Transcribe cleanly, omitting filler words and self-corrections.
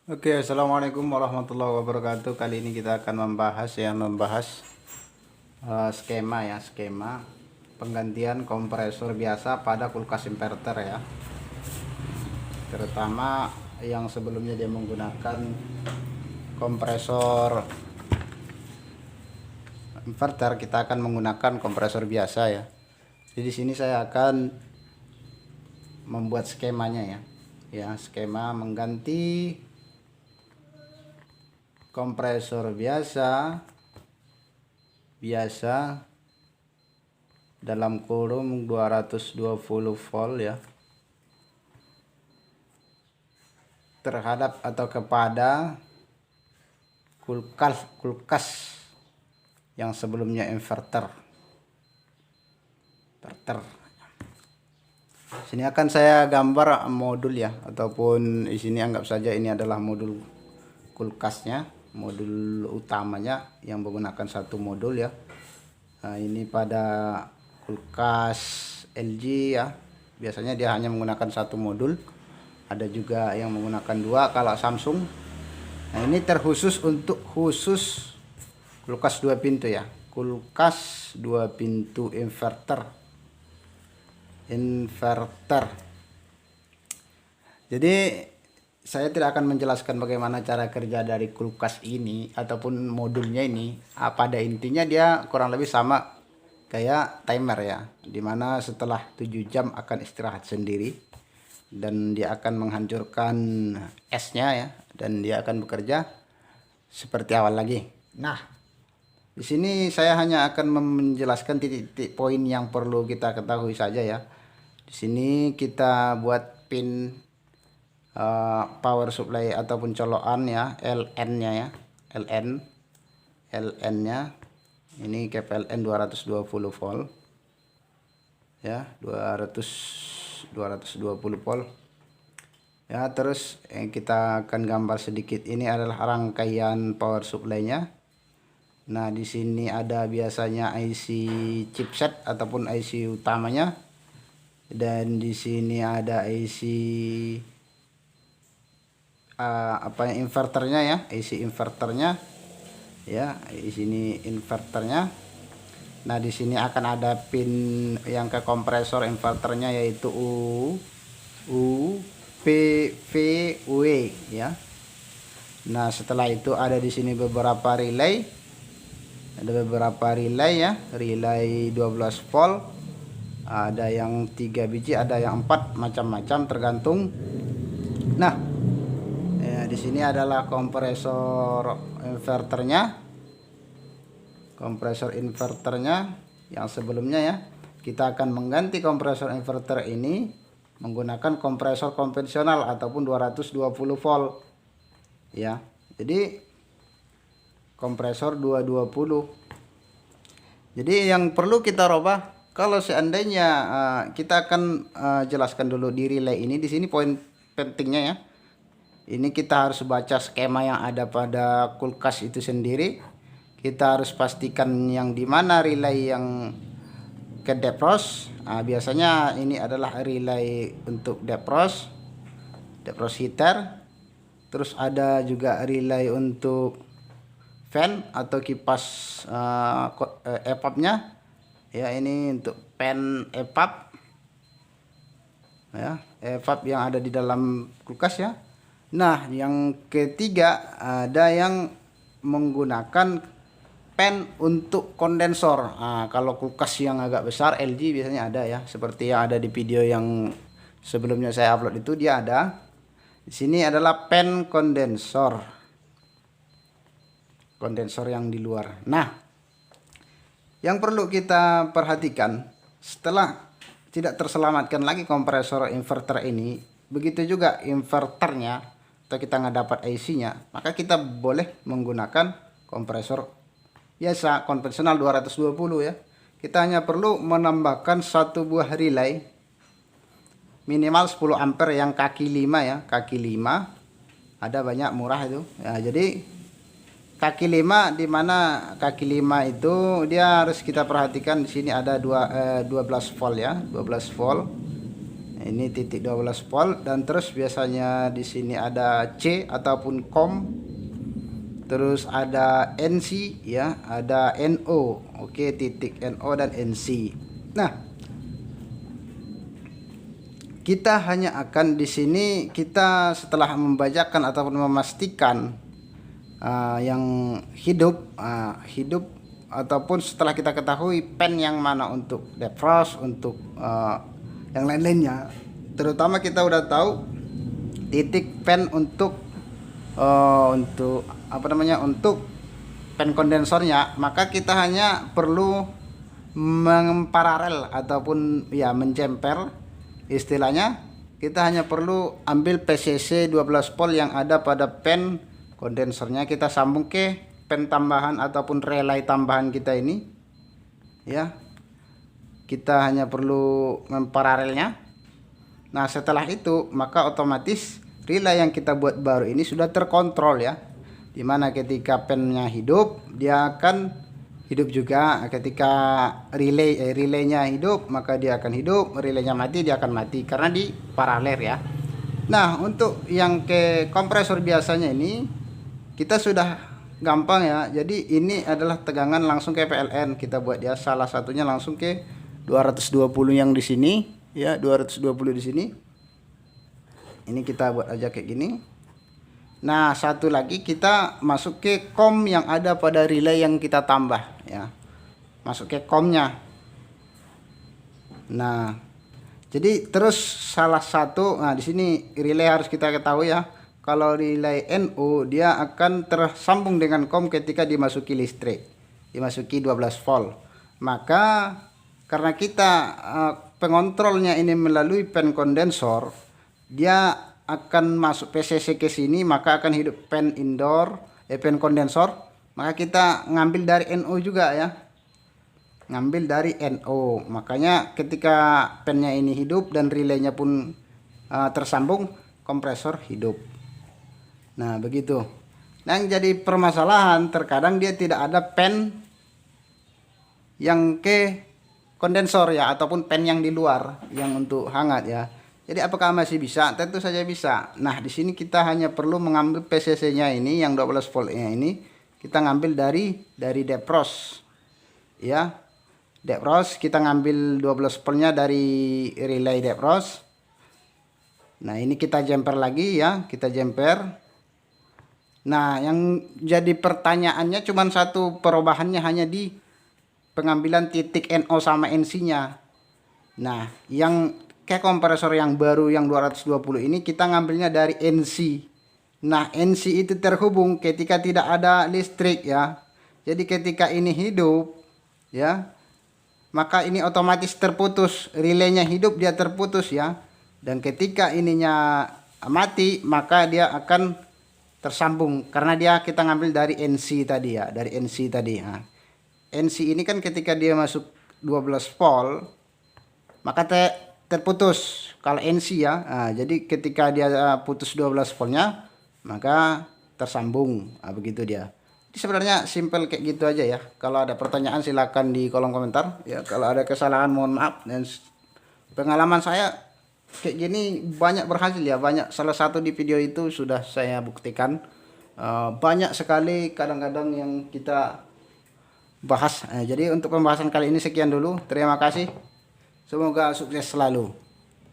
Oke, assalamualaikum warahmatullahi wabarakatuh. Kali ini kita akan membahas skema penggantian kompresor biasa pada kulkas inverter ya. Terutama yang sebelumnya dia menggunakan kompresor inverter, kita akan menggunakan kompresor biasa ya. Jadi di sini saya akan membuat skemanya ya. Ya, skema mengganti kompresor biasa dalam kurung 220 volt ya, terhadap atau kepada kulkas yang sebelumnya inverter. Sini akan saya gambar modul ya, ataupun di sini anggap saja ini adalah modul kulkasnya, modul utamanya yang menggunakan satu modul ya. Nah, ini pada kulkas LG ya, biasanya dia hanya menggunakan satu modul. Ada juga yang menggunakan dua kalau Samsung. Nah, ini terkhusus untuk kulkas dua pintu ya, kulkas dua pintu inverter. Jadi saya tidak akan menjelaskan bagaimana cara kerja dari kulkas ini ataupun modulnya ini. Pada intinya dia kurang lebih sama kayak timer ya, dimana setelah 7 jam akan istirahat sendiri dan dia akan menghancurkan esnya ya, dan dia akan bekerja seperti awal lagi. Nah, di sini saya hanya akan menjelaskan titik-titik poin yang perlu kita ketahui saja ya. Di sini kita buat pin power supply ataupun colokan ya, LN-nya ya, LN-nya ini KPLN 220 volt ya, 220 volt ya. Terus kita akan gambar sedikit, ini adalah rangkaian power supply-nya. Nah, di sini ada biasanya IC chipset ataupun IC utamanya, dan di sini ada IC inverternya ya, IC inverternya ya. Di sini inverternya. Nah, di sini akan ada pin yang ke kompresor inverternya, yaitu P V W ya. Nah, setelah itu ada di sini beberapa relay. Ada beberapa relay ya, relay 12 volt. Ada yang 3 biji, ada yang 4, macam-macam tergantung. Nah, di sini adalah kompresor inverternya. Kompresor inverternya yang sebelumnya ya. Kita akan mengganti kompresor inverter ini menggunakan kompresor konvensional ataupun 220 volt ya. Jadi kompresor 220. Jadi yang perlu kita rubah, kalau seandainya kita akan jelaskan dulu di relay ini. Di sini poin pentingnya ya. Ini kita harus baca skema yang ada pada kulkas itu sendiri. Kita harus pastikan yang dimana relay yang ke defrost. Biasanya ini adalah relay untuk defrost heater. Terus ada juga relay untuk fan atau kipas EVAP-nya ya. Ini untuk fan EVAP ya, EVAP yang ada di dalam kulkas ya. Nah, yang ketiga ada yang menggunakan fan untuk kondensor. Kalau kulkas yang agak besar LG biasanya ada ya, seperti yang ada di video yang sebelumnya saya upload itu, dia ada. Di sini adalah fan kondensor yang di luar. Nah, yang perlu kita perhatikan, setelah tidak terselamatkan lagi kompresor inverter ini, begitu juga inverternya, atau kita nggak dapat IC-nya, maka kita boleh menggunakan kompresor biasa konvensional 220 ya. Kita hanya perlu menambahkan satu buah relay minimal 10 ampere yang kaki 5 ya, kaki 5. Ada banyak murah itu ya. Jadi kaki 5, di mana kaki 5 itu dia harus kita perhatikan. Di sini ada 12 volt ya, 12 volt Ini titik 12 volt, dan terus biasanya di sini ada C ataupun COM, terus ada NC ya, ada NO. Oke, titik NO dan NC. Nah, kita hanya akan di sini, kita setelah membacakan ataupun memastikan yang hidup ataupun setelah kita ketahui pen yang mana untuk defrost, untuk yang lain-lainnya, terutama kita udah tahu titik pen untuk untuk pen kondensornya, maka kita hanya perlu memparalel ataupun ya menjemper, istilahnya kita hanya perlu ambil PCC 12 volt yang ada pada pen kondensornya, kita sambung ke pen tambahan ataupun relay tambahan kita ini ya. Kita hanya perlu memparalelnya. Nah, setelah itu maka otomatis relay yang kita buat baru ini sudah terkontrol ya, dimana ketika pennya hidup dia akan hidup juga, ketika relaynya hidup maka dia akan hidup, relaynya mati dia akan mati, karena di paralel ya. Nah, untuk yang ke kompresor biasanya ini kita sudah gampang ya. Jadi ini adalah tegangan langsung ke PLN, kita buat ya, salah satunya langsung ke 220 yang di sini ya, 220 di sini. Ini kita buat aja kayak gini. Nah, satu lagi kita masuk ke COM yang ada pada relay yang kita tambah ya. Masuk ke COM-nya. Nah, jadi terus salah satu, nah di sini relay harus kita ketahui ya. Kalau relay NO dia akan tersambung dengan COM ketika dimasuki listrik, dimasuki 12 volt. Maka karena kita pengontrolnya ini melalui pen kondensor, dia akan masuk PCC ke sini, maka akan hidup pen indoor, pen kondensor. Maka kita ngambil dari NO juga ya, ngambil dari NO. Makanya ketika pennya ini hidup dan relaynya pun tersambung, kompresor hidup. Nah, begitu. Yang jadi permasalahan terkadang dia tidak ada pen yang ke kondensor ya, ataupun pen yang di luar yang untuk hangat ya. Jadi apakah masih bisa? Tentu saja bisa. Nah, di sini kita hanya perlu mengambil PCC-nya ini yang 12 voltnya ini, kita ngambil dari defrost. Ya. Defrost kita ngambil 12 voltnya dari relay defrost. Nah, ini kita jumper lagi ya, kita jumper. Nah, yang jadi pertanyaannya cuma satu, perubahannya hanya di pengambilan titik NO sama NC-nya. Nah, yang kayak kompresor yang baru yang 220 ini kita ngambilnya dari NC. Nah, NC itu terhubung ketika tidak ada listrik ya. Jadi ketika ini hidup ya, maka ini otomatis terputus, relaynya hidup dia terputus ya. Dan ketika ininya mati maka dia akan tersambung, karena dia kita ngambil dari NC tadi ya, dari NC tadi. Nah, NC ini kan ketika dia masuk 12 volt maka terputus kalau NC ya. Nah, jadi ketika dia putus 12 voltnya maka tersambung. Nah, begitu dia. Jadi sebenarnya simple kayak gitu aja ya. Kalau ada pertanyaan silakan di kolom komentar ya. Kalau ada kesalahan mohon maaf. Dan pengalaman saya kayak gini banyak berhasil ya, banyak. Salah satu di video itu sudah saya buktikan. Banyak sekali kadang-kadang yang kita bahas. Jadi untuk pembahasan kali ini sekian dulu. Terima kasih. Semoga sukses selalu.